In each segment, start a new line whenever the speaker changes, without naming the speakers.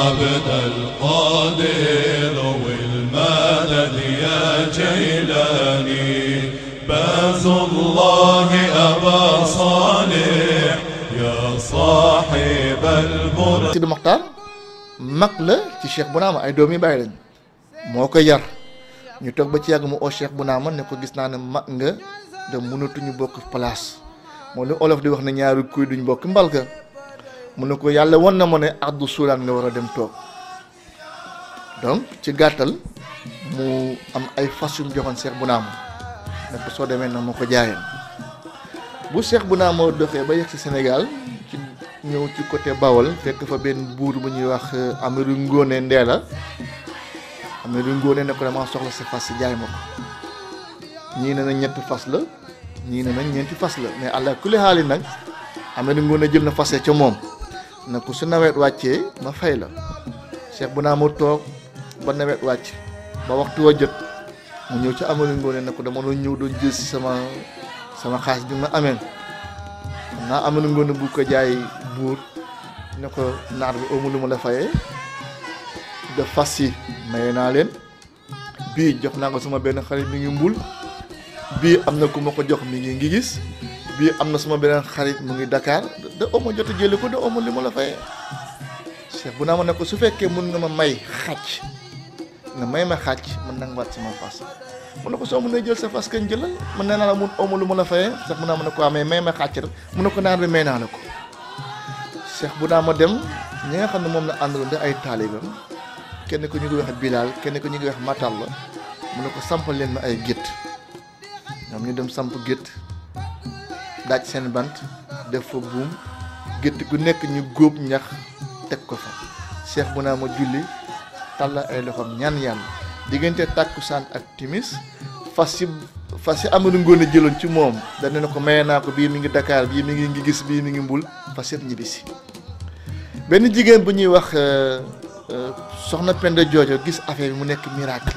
عبد القادر والمدد يا جيلاني باث الله أبا صالح يا صاحب البر.
Sidi Mokhtar mag la ci Cheikh Bounama ay doom yi bàyyi lañ moo ko yar ñu toog ba ci yàgg mu oo Cheikh Bounama ne ko gis naa ne mag nga de mënatuñu bokk place moo lu olof di wax ne ñaari kuy duñ bokk mbalka mu ne ko yàlla won na ma ne addu suulaan nga war a dem toog donc ci gàttal mu am ay fas yu mu joxoon Cheikh Bounama ne ko soo demee nag ma ko jaayeen bu Cheikh Bounama doxee ba yegg ci Sénégal ci ñëw ci côté Bawol fekk fa benn buur bu ñuy wax Amadou Ngoné Ndeela Amadou Ngoné ne ko dama soxla sa fas si jaay ma ko ñii ne na ñetti fas la ñii ne na ñeenti fas la mais àlla kulli xaali nag Amadou Ngoné jël na fase ca moom na ko su nawet wàccee ma fay la Cheikh Bounama toog ba nawet wàcc ba waxtu wa jot mu ñëw ci Amadou Ngoné ne ko dama doon ñëw doon jël si sama xaalis bi ma amee naa Amadou Ngoné bu ko jaay buur ne ko naar bi amu lu ma la fayee def fas yi maye naa leen bii jox naa ko sama benn xarit mi ngi mbul bii am na ku ma ko jox mi ngi gis bii am na sama beneen xarit mu ngi Dakar da oma jot a jëli ko da oma li ma la fayee Cheikh Bounama ne ko su fekkee mun nga ma may xàcc nga may ma xàcc mën na nga waat sama fas mu ne ko soo mënee jël sa fas kañ jëlal mën nee naa la mun oma lu ma la fayee Cheikh Bounama ne ko amee may ma xàcc rek mu ne ko naar bi may naa la ko Cheikh Bounama dem ñi nga xam ne moom la àndaloon di ay taalibam kenn ko ñu ngi wax Bilal kenn ko ñu ngi wax Matal la mu ne ko sampal leen ma ay gétt ñoom ñu dem samp gétt daaj seen bant def fa buum gétt gu nekk ñu góob ñax teg ko fa Cheikh Bounama julli tàlla ay loxoom ñaan yàlla diggante tàkkusaan ak timis fas yi Amadou Ngoné jëloon ci moom dana ne ko maye naa ko bii mi ngi Dakar bii mi ngi gis bii mi ngi mbul fas yëpp ñibbisi benn jigéen bu ñuy wax soxna Penda Joojo gis affaire bi mu nekk miracle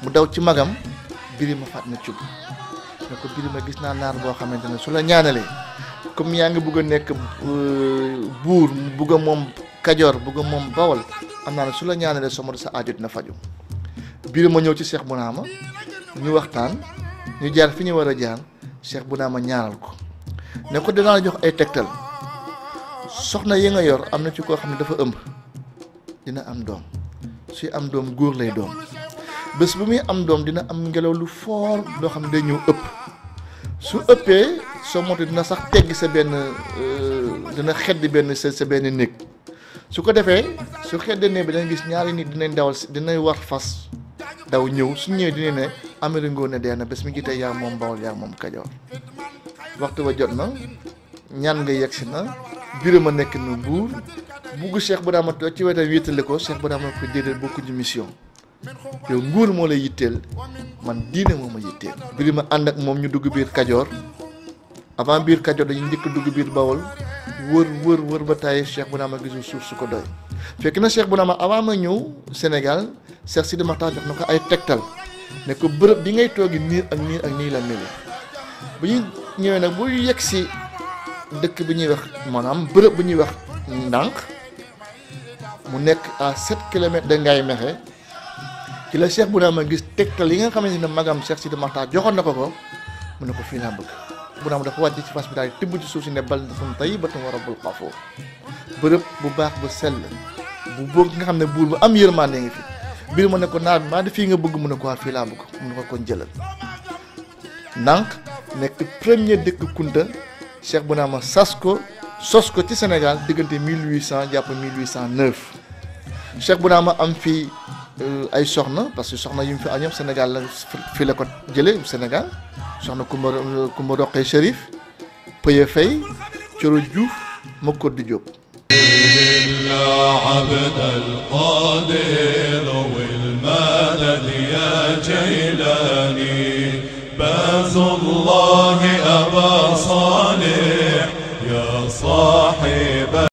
mu daw ci magam Birima Fatma Thioub ne ko Birima gis naa naar boo xamante ne su la ñaanalee comme yaa ngi bugg a nekk buur bugg a moom Kajoor bugg a moom Bawol am naa ne su la ñaanalee sama sa aajo dina faju Birima ñëw ci Cheikh Bounama ñu waxtaan ñu jaar fi ñu war a jaar Cheikh Bounama ñaanal ko ne ko dinaa la jox ay tegtal soxna yi nga yor am na ci koo xam ne dafa ëmb dina am doom suy am doom góor lay doom bés bu muy am doom dina am ngelaw lu fort loo xam ne day ñëw ëpp su ëppee soo moto dina sax teggi sa benn dina xeddi benn sa benn néeg su ko defee su xeddee néeg bi danga gis ñaari nit dinañ dawal dinañ war fas daw ñëw su ñëwee dina ne Amadou Ngoné dee na bés mi ngi tey yaa moom Bawol yaa moom Kajoor waxtu ba jot na ñaan nga yegsi na Birima nekk na buur bugg Cheikh Bounama toog ci wetam wéetale ko Cheikh Bounama ko déedéet bokkuñu mission yow nguur moo lay yitteel man diine moo ma yitteel Birima ànd ak moom ñu dugg biir Kajoor avant biir Kajoor dañu njëkk dugg biir Bawol wër ba tàyyi Cheikh Bounama gisul suuf su ko doy fekk na Cheikh Bounama avant ma ñëw Sénégal Cheikh Sidi Mokhtar jox na ko ay tegtal ne ko bërëb bi ngay toogi niir ak nii la mel bu ñu ñëwee nag bu yegg si dëkk bi ñuy wax maanaam bërëb bu ñuy wax ndànk mu nekk à 7 kilomètres de Ngaye Mékhé ci la Cheikh Bounama gis tegtal yi nga xamante ne magam Cheikh Sidi Mokhtar joxoon na ko mu ne ko fii laa bëgg Bounama dafa wàcc ci fas bi daal tibb ci suuf si ne baldatun tayyibatun wa rabbul ghafuur bërëb bu baax bu sell bu boog nga xam ne buur bu am yërmande ngi fi biir ma ne ko naar bi maa di fii nga bëgg mu ne ko waa fii laa bëgg mu ne ko kon jëlal ndànk nekk premier dëkk Kunta Cheikh Bounama sos ko ci Sénégal diggante 1800 jàpp 1809 Cheikh Bounama am fii ay soxna parce que soxna yu mu fi am ñëpp Sénégal la fii la ko jëlee Sénégal soxna Kumba Roqee Chérif Pëye Fay Coro Diouf Makoddu Diop
عبد القادر والمدد يا جيلاني باث الله